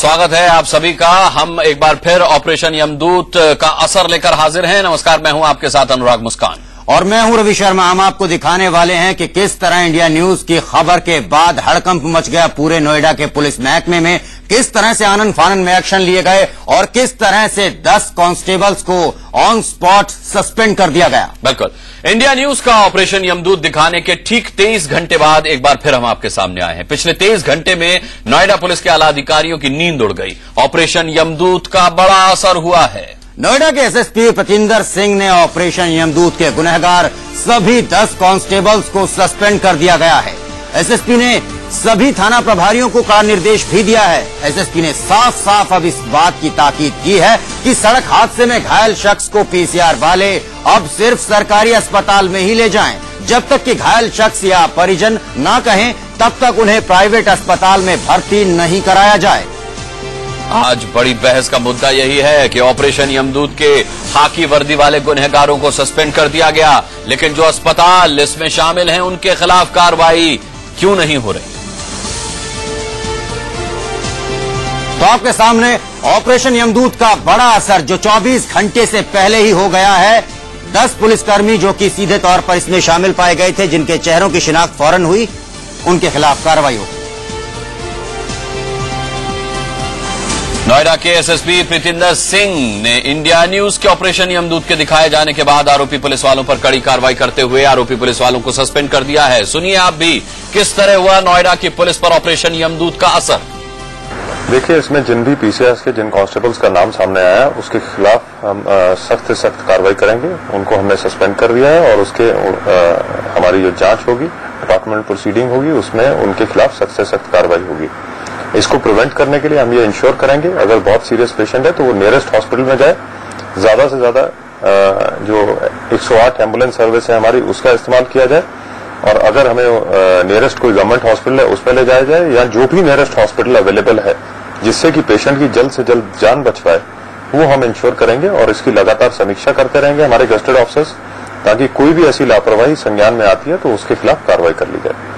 स्वागत है आप सभी का। हम एक बार फिर ऑपरेशन यमदूत का असर लेकर हाजिर हैं। नमस्कार, मैं हूं आपके साथ अनुराग मुस्कान और मैं हूं रवि शर्मा। हम आपको दिखाने वाले हैं कि किस तरह इंडिया न्यूज की खबर के बाद हड़कंप मच गया पूरे नोएडा के पुलिस महकमे में, किस तरह से आनन फानन में एक्शन लिए गए और किस तरह से 10 कांस्टेबल्स को ऑन स्पॉट सस्पेंड कर दिया गया। बिल्कुल, इंडिया न्यूज का ऑपरेशन यमदूत दिखाने के ठीक 23 घंटे बाद एक बार फिर हम आपके सामने आए हैं। पिछले 23 घंटे में नोएडा पुलिस के आला अधिकारियों की नींद उड़ गई। ऑपरेशन यमदूत का बड़ा असर हुआ है। नोएडा के एसएसपी प्रतिंदर सिंह ने ऑपरेशन यमदूत के गुनहगार सभी 10 कांस्टेबल्स को सस्पेंड कर दिया गया है। एसएसपी ने सभी थाना प्रभारियों को कड़ा निर्देश भी दिया है। एसएसपी ने साफ साफ अब इस बात की ताकीद की है कि सड़क हादसे में घायल शख्स को पीसीआर वाले अब सिर्फ सरकारी अस्पताल में ही ले जाएं। जब तक कि घायल शख्स या परिजन ना कहें तब तक उन्हें प्राइवेट अस्पताल में भर्ती नहीं कराया जाए। आज बड़ी बहस का मुद्दा यही है कि ऑपरेशन यमदूत के खाकी वर्दी वाले गुनहगारों को सस्पेंड कर दिया गया, लेकिन जो अस्पताल इसमें शामिल हैं उनके खिलाफ कार्रवाई क्यों नहीं हो रही। तो आपके सामने ऑपरेशन यमदूत का बड़ा असर जो 24 घंटे से पहले ही हो गया है। 10 पुलिसकर्मी जो कि सीधे तौर पर इसमें शामिल पाए गए थे, जिनके चेहरों की शिनाख्त फौरन हुई, उनके खिलाफ कार्रवाई हो। नोएडा के एसएसपी प्रतिंदर सिंह ने इंडिया न्यूज के ऑपरेशन यमदूत के दिखाए जाने के बाद आरोपी पुलिस वालों पर कड़ी कार्रवाई करते हुए आरोपी पुलिस वालों को सस्पेंड कर दिया है। सुनिए आप भी किस तरह हुआ नोएडा की पुलिस पर ऑपरेशन यमदूत का असर। देखिए, इसमें जिन भी पीसीआर के जिन कांस्टेबल्स का नाम सामने आया उसके खिलाफ हम सख्त से सख्त कार्रवाई करेंगे। उनको हमने सस्पेंड कर दिया है और उसके हमारी जो जांच होगी, डिपार्टमेंट प्रोसीडिंग होगी, उसमें उनके खिलाफ सख्त से सख्त कार्रवाई होगी। इसको प्रिवेंट करने के लिए हम ये इंश्योर करेंगे अगर बहुत सीरियस पेशेंट है तो वो नियरेस्ट हॉस्पिटल में जाए। ज्यादा से ज्यादा जो 108 एम्बुलेंस सर्विस है हमारी, उसका इस्तेमाल किया जाए और अगर हमें नियरेस्ट कोई गवर्नमेंट हॉस्पिटल है उस पर ले जाया जाए या जो भी नियरेस्ट हॉस्पिटल अवेलेबल है जिससे कि पेशेंट की जल्द से जल्द जान बच पाए, वो हम इंश्योर करेंगे और इसकी लगातार समीक्षा करते रहेंगे हमारे गस्टेड ऑफिसर्स, ताकि कोई भी ऐसी लापरवाही संज्ञान में आती है तो उसके खिलाफ कार्रवाई कर ली जाए।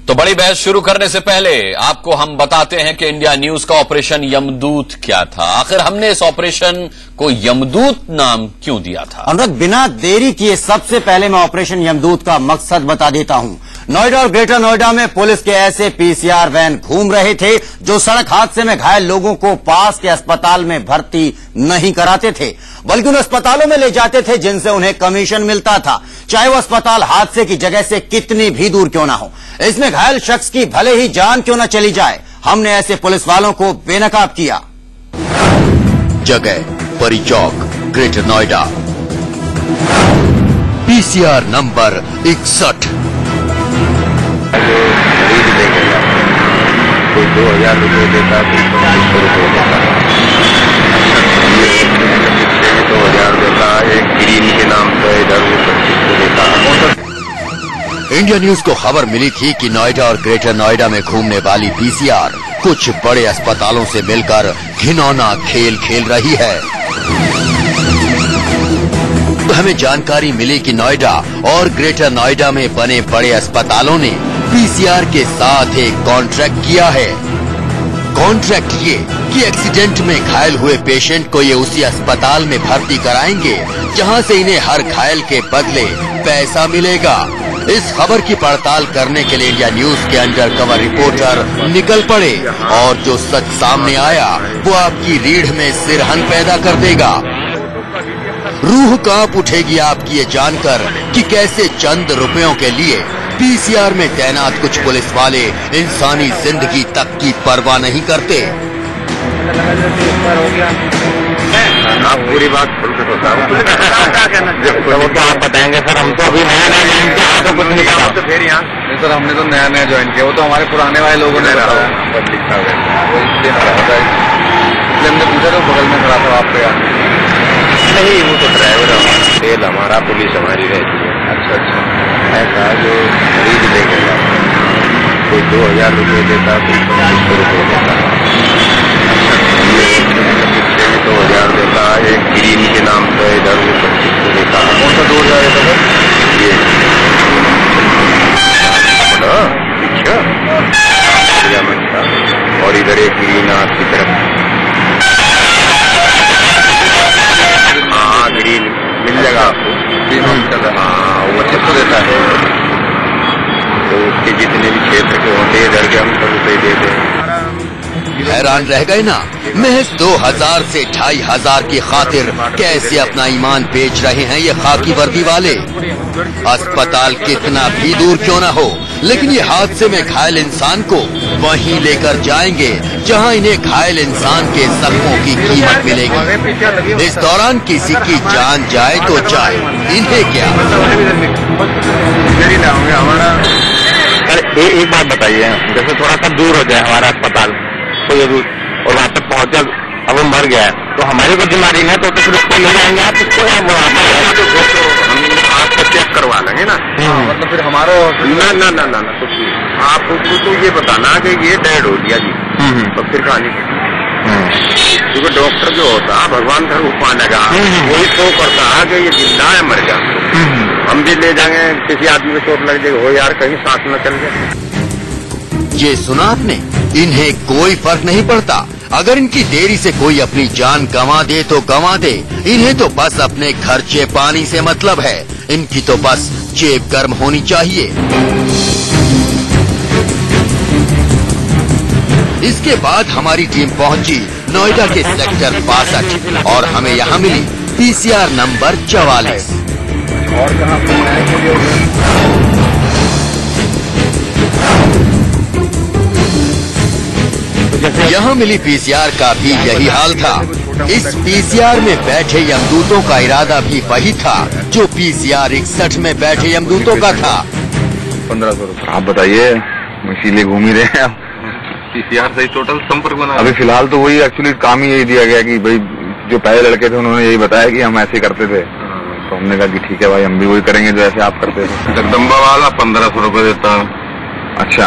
तो बड़ी बहस शुरू करने से पहले आपको हम बताते हैं कि इंडिया न्यूज का ऑपरेशन यमदूत क्या था। आखिर हमने इस ऑपरेशन को यमदूत नाम क्यों दिया था। अनुराग, बिना देरी किए सबसे पहले मैं ऑपरेशन यमदूत का मकसद बता देता हूं। नोएडा और ग्रेटर नोएडा में पुलिस के ऐसे पीसीआर वैन घूम रहे थे जो सड़क हादसे में घायल लोगों को पास के अस्पताल में भर्ती नहीं कराते थे, बल्कि उन अस्पतालों में ले जाते थे जिनसे उन्हें कमीशन मिलता था, चाहे वो अस्पताल हादसे की जगह से कितनी भी दूर क्यों ना हो। इसमें घायल शख्स की भले ही जान क्यों न चली जाए, हमने ऐसे पुलिस वालों को बेनकाब किया। जगह परी चौक, ग्रेटर नोएडा, पीसीआर नंबर 61। कोई 2000 रुपये देता, कोई 2500 रुपये देता, 2000 देता, एक ग्रीन के नाम पे इधर 2500 देता। इंडिया न्यूज को खबर मिली थी कि नोएडा और ग्रेटर नोएडा में घूमने वाली पीसीआर कुछ बड़े अस्पतालों से मिलकर घिनौना खेल खेल रही है। तो हमें जानकारी मिली कि नोएडा और ग्रेटर नोएडा में बने बड़े अस्पतालों ने पीसीआर के साथ एक कॉन्ट्रैक्ट किया है। कॉन्ट्रैक्ट ये कि एक्सीडेंट में घायल हुए पेशेंट को ये उसी अस्पताल में भर्ती कराएंगे जहां से इन्हें हर घायल के बदले पैसा मिलेगा। इस खबर की पड़ताल करने के लिए इंडिया न्यूज के अंडर कवर रिपोर्टर निकल पड़े और जो सच सामने आया वो आपकी रीढ़ में सिरहन पैदा कर देगा। रूह कांप उठेगी आपकी ये जानकर कि कैसे चंद रुपयों के लिए पीसीआर में तैनात कुछ पुलिस वाले इंसानी जिंदगी तक की परवाह नहीं करते। आप पूरी बात खुल के बताओ। वो तो आप बताएंगे सर, हम तो अभी नया नया ज्वाइन किया तो कुछ नहीं कहा। तो फिर यहाँ नहीं सर, हमने तो नया नया ज्वाइन किया, वो तो हमारे पुराने वाले लोगों ने बताया, पब्लिक था इसलिए हमने पूछा तो बगल में खड़ा था आपके यहाँ। नहीं, वो तो ड्राइवर तेल हमारा, पुलिस हमारी रहती है। अच्छा अच्छा, ऐसा जो खरीद लेके जाता, कोई 2000 रुपये देता, कोई 2500 रुपये देता, 2000 देता, एक ग्रीन के नाम पे इधर 2500 देता। कौन सा 2000 देता सर? ये और इधर एक ग्रीन आती हैरान रह गए ना? महज 2000 से 2500 की खातिर कैसे अपना ईमान बेच रहे हैं ये खाकी वर्दी वाले। अस्पताल कितना भी दूर क्यों ना हो, लेकिन ये हादसे में घायल इंसान को वहीं लेकर जाएंगे जहां इन्हें घायल इंसान के जख्मों की कीमत मिलेगी। इस दौरान किसी की जान जाए तो जाए, इन्हें क्या। एक बात बताइए, जैसे थोड़ा सा दूर हो जाए हमारा अस्पताल कोई दूर और वहाँ तक पहुँच जाए, अब वो मर गया है तो हमारी कोई बीमारी है तो फिर उसको ले जाएंगे आप, उसको हम आपको चेक करवा लेंगे ना। मतलब फिर हमारा ना कुछ आप उसको तो ये बताना कि ये डेड हो गया जी, तो फिर कहानी क्योंकि डॉक्टर जो होता है भगवान का रूप माना का वही शो करता है कि ये जिंदा है मर गया। हम भी ले जाएंगे, किसी आदमी को चोट लग जाएगी, हो यार कहीं सांस न चल जाए। ये सुना आपने? इन्हें कोई फर्क नहीं पड़ता, अगर इनकी देरी से कोई अपनी जान गंवा दे तो गंवा दे, इन्हें तो बस अपने खर्चे पानी से मतलब है। इनकी तो बस जेब गर्म होनी चाहिए। इसके बाद हमारी टीम पहुंची नोएडा के सेक्टर 62 और हमें यहाँ मिली PCR नंबर 44। और कहाँ यहाँ मिली PCR का भी यही हाल था। इस PCR में बैठे यमदूतों का इरादा भी वही था जो PCR 61 में बैठे यमदूतों का था। 1500 रुपये। आप बताइए, इसीलिए घूम ही रहे हैं आप। PCR से टोटल संपर्क बना। अभी फिलहाल तो वही एक्चुअली काम ही यही दिया गया कि भाई जो पहले लड़के थे उन्होंने यही बताया कि हम ऐसे करते थे, तो हमने कहा कि ठीक है भाई हम भी वही करेंगे जो ऐसे आप करते थे। जगदम्बा वाला 1500 रुपये देता है। अच्छा,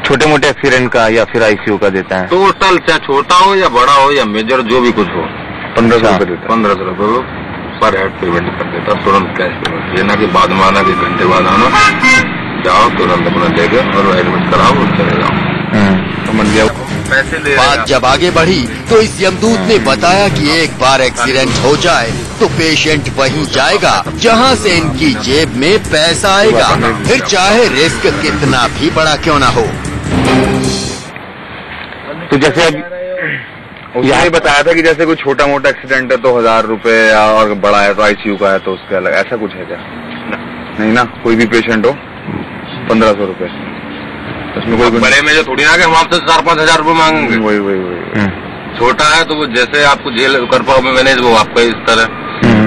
छोटे मोटे एक्सीडेंट का या फिर ICU का देता है? टोटल चाहे छोटा हो या बड़ा हो या मेजर जो भी कुछ हो 1500 रुपये देता है। 1500 रुपये पर हेड पेमेंट कर देता, तुरंत कैश पेमेंट। ये ना कि बाद में आना, कि घंटे बाद आना, जाओ तुरंत अपना लेके और एडमिट कराओ और चले जाओ। समझ लिया। पैसे ले। बात जब आगे बढ़ी तो इस यमदूत ने बताया कि एक बार एक्सीडेंट हो जाए तो पेशेंट वहीं जाएगा जहां से इनकी जेब में पैसा आएगा, फिर चाहे रिस्क कितना भी बड़ा क्यों ना हो। तो जैसे अब यही बताया था कि जैसे कोई छोटा मोटा एक्सीडेंट है तो 1000 रुपए, और बड़ा है तो ICU का है तो उसके अलग, ऐसा कुछ है क्या? नहीं ना, कोई भी पेशेंट हो 1500 रुपए, उसमें कोई बड़े में जो थोड़ी ना कि हम आपसे 4-5 हजार रुपये मांगेंगे। वही छोटा है तो वो जैसे आपको जेल कर पाओ मैनेज, वो आपका इस तरह।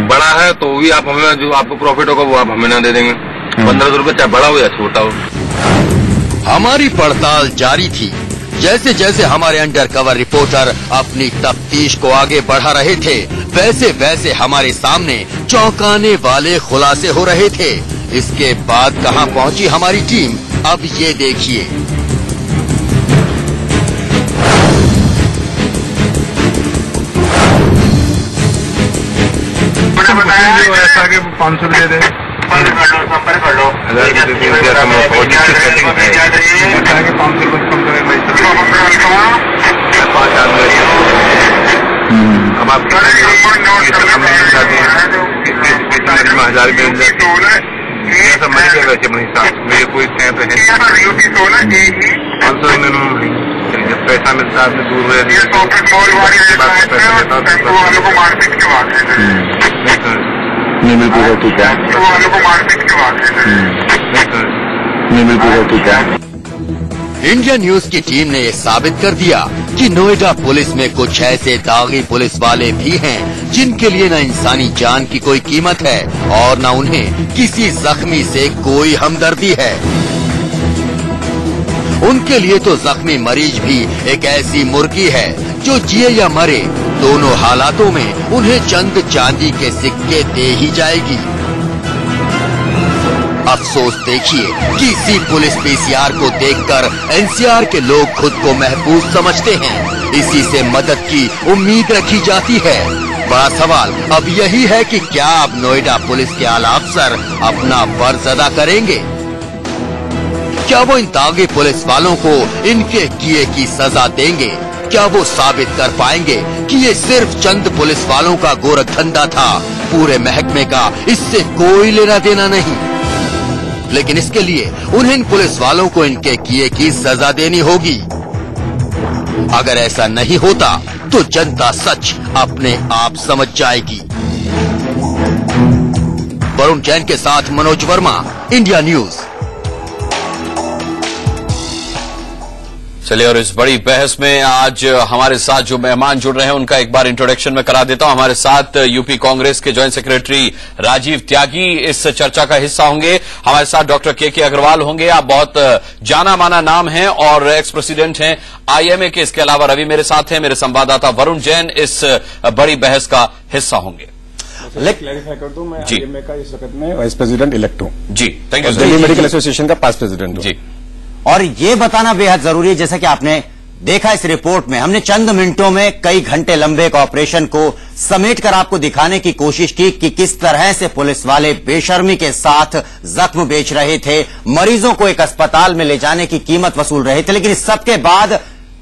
बड़ा है तो भी आप हमें, जो आपको प्रॉफिट होगा वो आप हमें ना दे देंगे। 1500 रुपये चाहे बड़ा हो या छोटा हो। हमारी पड़ताल जारी थी। जैसे जैसे हमारे अंडरकवर रिपोर्टर अपनी तफ्तीश को आगे बढ़ा रहे थे, वैसे वैसे हमारे सामने चौंकाने वाले खुलासे हो रहे थे। इसके बाद कहां पहुंची हमारी टीम, अब ये देखिए। ऐसा कि 500 दे दे, 500 अब आप 1000 मेरे कोई कैंप है 500 जब पैसा मिलता है दूर नहीं बिल्कुल ठीक है, नहीं बिल्कुल ठीक है। इंडिया न्यूज की टीम ने ये साबित कर दिया कि नोएडा पुलिस में कुछ ऐसे दागी पुलिस वाले भी हैं जिनके लिए न इंसानी जान की कोई कीमत है और न उन्हें किसी जख्मी से कोई हमदर्दी है। उनके लिए तो जख्मी मरीज भी एक ऐसी मुर्गी है जो जिए या मरे, दोनों हालातों में उन्हें चंद चांदी के सिक्के दे ही जाएगी। अफसोस देखिए कि इसी पुलिस PCR को देखकर NCR के लोग खुद को महफूज समझते हैं, इसी से मदद की उम्मीद रखी जाती है। बड़ा सवाल अब यही है कि क्या अब नोएडा पुलिस के आला अफसर अपना फर्ज अदा करेंगे? क्या वो इन दागी पुलिस वालों को इनके किए की सजा देंगे? क्या वो साबित कर पाएंगे कि ये सिर्फ चंद पुलिस वालों का गोरखधंधा था, पूरे महकमे का इससे कोई लेना देना नहीं? लेकिन इसके लिए उन्हें इन पुलिस वालों को इनके किए की सजा देनी होगी। अगर ऐसा नहीं होता तो जनता सच अपने आप समझ जाएगी। वरुण जैन के साथ मनोज वर्मा, इंडिया न्यूज। चलिए, और इस बड़ी बहस में आज हमारे साथ जो मेहमान जुड़ रहे हैं उनका एक बार इंट्रोडक्शन में करा देता हूं। हमारे साथ यूपी कांग्रेस के जॉइंट सेक्रेटरी राजीव त्यागी इस चर्चा का हिस्सा होंगे। हमारे साथ डॉक्टर के अग्रवाल होंगे। आप बहुत जाना माना नाम हैं और एक्स प्रेसिडेंट हैं IMA के। इसके अलावा रवि मेरे साथ हैं। मेरे संवाददाता वरुण जैन इस बड़ी बहस का हिस्सा होंगे। क्लैरिफाई कर दूं, मैं IMA का इस वक्त में वाइस प्रेसिडेंट इलेक्ट हूं ji. Thank you. Delhi medical association का पास्ट प्रेसिडेंट हूं जी। और ये बताना बेहद जरूरी है, जैसा कि आपने देखा इस रिपोर्ट में, हमने चंद मिनटों में कई घंटे लंबे एक ऑपरेशन को समेटकर आपको दिखाने की कोशिश की कि किस तरह से पुलिस वाले बेशर्मी के साथ जख्म बेच रहे थे, मरीजों को एक अस्पताल में ले जाने की कीमत वसूल रहे थे। लेकिन इस सबके बाद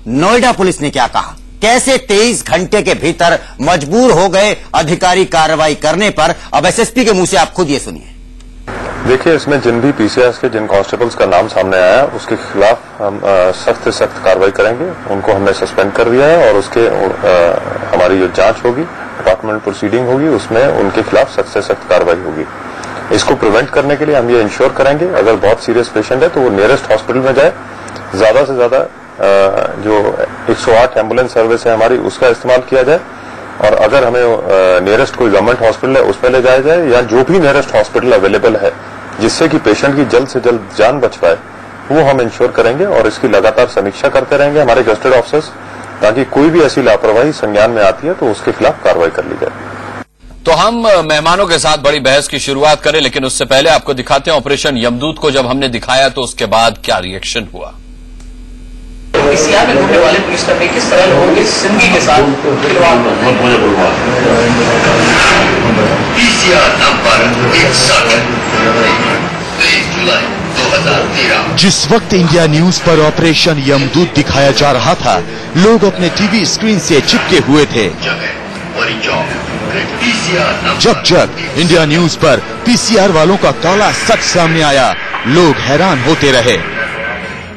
नोएडा पुलिस ने क्या कहा, कैसे 23 घंटे के भीतर मजबूर हो गए अधिकारी कार्रवाई करने पर। अब SSP के मुंह से आप खुद ये सुनिए। देखिए, इसमें जिन भी PCRs के जिन कांस्टेबल्स का नाम सामने आया उसके खिलाफ हम सख्त से सख्त कार्रवाई करेंगे। उनको हमने सस्पेंड कर दिया है और उसके हमारी जो जांच होगी, डिपार्टमेंट प्रोसीडिंग होगी, उसमें उनके खिलाफ सख्त से सख्त कार्रवाई होगी। इसको प्रिवेंट करने के लिए हम ये इंश्योर करेंगे अगर बहुत सीरियस पेशेंट है तो वो नियरेस्ट हॉस्पिटल में जाए। ज्यादा से ज्यादा जो 108 एम्बुलेंस सर्विस है हमारी, उसका इस्तेमाल किया जाए। और अगर हमें नियरेस्ट कोई गवर्नमेंट हॉस्पिटल है उस पर ले जाया जाए, या जो भी नियरेस्ट हॉस्पिटल अवेलेबल है जिससे कि पेशेंट की जल्द से जल्द जान बच पाए, वो हम इंश्योर करेंगे। और इसकी लगातार समीक्षा करते रहेंगे हमारे गस्टेड ऑफिसर्स, ताकि कोई भी ऐसी लापरवाही संज्ञान में आती है तो उसके खिलाफ कार्रवाई कर ली जाए। तो हम मेहमानों के साथ बड़ी बहस की शुरुआत करें, लेकिन उससे पहले आपको दिखाते हैं ऑपरेशन यमदूत को। जब हमने दिखाया तो उसके बाद क्या रिएक्शन हुआ। PCR में घूमने वाले पुलिसकर्मी किस तरह लोगों की जिंदगी के साथ खिलवाड़ कर रहे हैं। PCR नंबर 61 जुलाई 2013। जिस वक्त इंडिया न्यूज पर ऑपरेशन यमदूत दिखाया जा रहा था, लोग अपने टीवी स्क्रीन से चिपके हुए थे। जब इंडिया न्यूज पर PCR वालों का काला सच सामने आया, लोग हैरान होते रहे।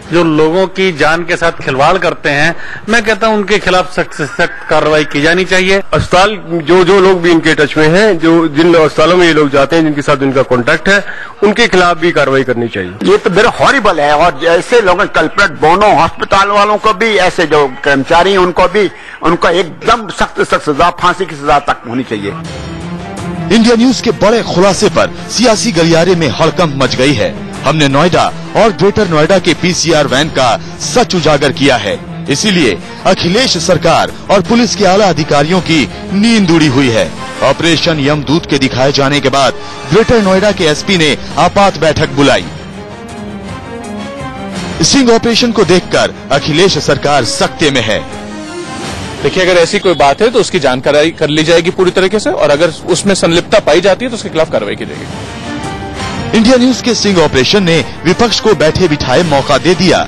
जो लोगों की जान के साथ खिलवाड़ करते हैं, मैं कहता हूं उनके खिलाफ सख्त से सख्त कार्रवाई की जानी चाहिए। अस्पताल जो लोग भी इनके टच में हैं, जिन अस्पतालों में ये लोग जाते हैं, जिनके साथ इनका कॉन्टैक्ट है, उनके खिलाफ भी कार्रवाई करनी चाहिए। ये तो वेरी हॉरिबल है। और ऐसे लोगों कल्प्रेट दोनों अस्पताल वालों को भी, ऐसे जो कर्मचारी हैं उनको भी, उनको एकदम सख्त सजा, फांसी की सजा तक होनी चाहिए। इंडिया न्यूज के बड़े खुलासे पर सियासी गलियारे में हड़कंप मच गई है। हमने नोएडा और ग्रेटर नोएडा के PCR वैन का सच उजागर किया है। इसीलिए अखिलेश सरकार और पुलिस के आला अधिकारियों की नींद उड़ी हुई है। ऑपरेशन यमदूत के दिखाए जाने के बाद ग्रेटर नोएडा के SP ने आपात बैठक बुलाई। स्टिंग ऑपरेशन को देखकर अखिलेश सरकार सख्ते में है। देखिए, अगर ऐसी कोई बात है तो उसकी जानकारी कर ली जाएगी पूरी तरीके से, और अगर उसमें संलिप्तता पाई जाती है तो उसके खिलाफ कार्रवाई की जाएगी। इंडिया न्यूज के स्टिंग ऑपरेशन ने विपक्ष को बैठे बिठाए मौका दे दिया।